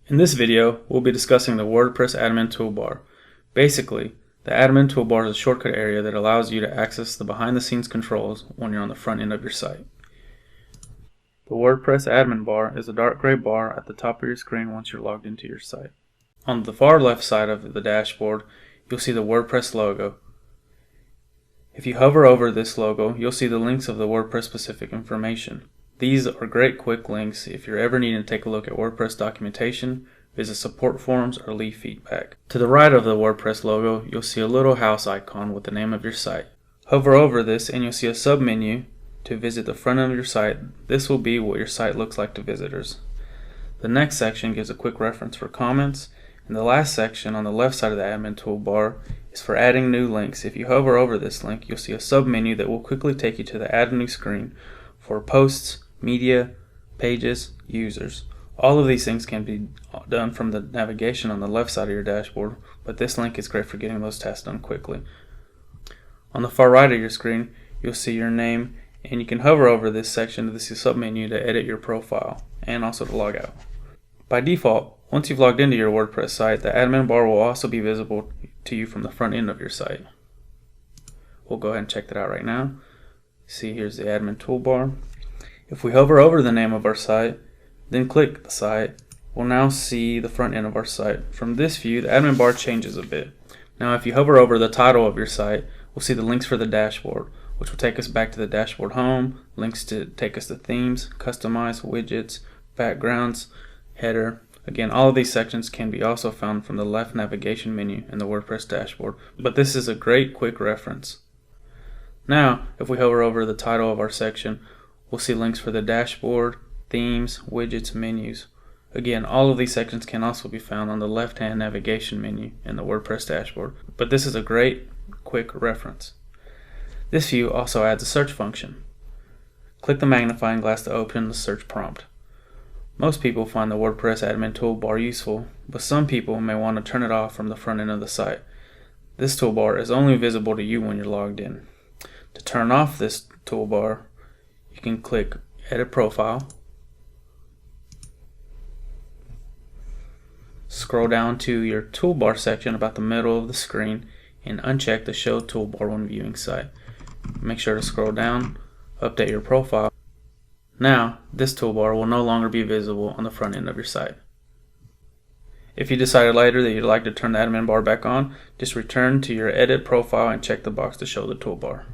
In this video, we'll be discussing the WordPress Admin Toolbar. Basically, the Admin Toolbar is a shortcut area that allows you to access the behind-the-scenes controls when you're on the front end of your site. The WordPress Admin Bar is a dark gray bar at the top of your screen once you're logged into your site. On the far left side of the dashboard, you'll see the WordPress logo. If you hover over this logo, you'll see the links of the WordPress specific information. These are great quick links if you're ever needing to take a look at WordPress documentation, visit support forums, or leave feedback. To the right of the WordPress logo, you'll see a little house icon with the name of your site. Hover over this and you'll see a submenu to visit the front end of your site. This will be what your site looks like to visitors. The next section gives a quick reference for comments, and the last section on the left side of the admin toolbar is for adding new links. If you hover over this link, you'll see a submenu that will quickly take you to the Add New screen for posts, media, pages, users. All of these things can be done from the navigation on the left side of your dashboard, but this link is great for getting those tasks done quickly. On the far right of your screen, you'll see your name, and you can hover over this section of this submenu to edit your profile and also to log out. By default, once you've logged into your WordPress site, the admin bar will also be visible to you from the front end of your site. We'll go ahead and check that out right now. See, here's the admin toolbar. If we hover over the name of our site, then click the site, we'll now see the front end of our site. From this view, the admin bar changes a bit. Now if you hover over the title of your site, we'll see the links for the dashboard, which will take us back to the dashboard home, links to take us to themes, customize, widgets, backgrounds, header. Again, all of these sections can be also found from the left navigation menu in the WordPress dashboard, but this is a great quick reference. Now, if we hover over the title of our section, we'll see links for the dashboard, themes, widgets, menus. Again, all of these sections can also be found on the left-hand navigation menu in the WordPress dashboard, but this is a great quick reference. This view also adds a search function. Click the magnifying glass to open the search prompt. Most people find the WordPress admin toolbar useful, but some people may want to turn it off from the front end of the site. This toolbar is only visible to you when you're logged in. To turn off this toolbar, you can click Edit Profile, scroll down to your toolbar section about the middle of the screen, and uncheck the Show Toolbar when viewing site. Make sure to scroll down, update your profile. Now, this toolbar will no longer be visible on the front end of your site. If you decided later that you'd like to turn the admin bar back on, just return to your Edit Profile and check the box to show the toolbar.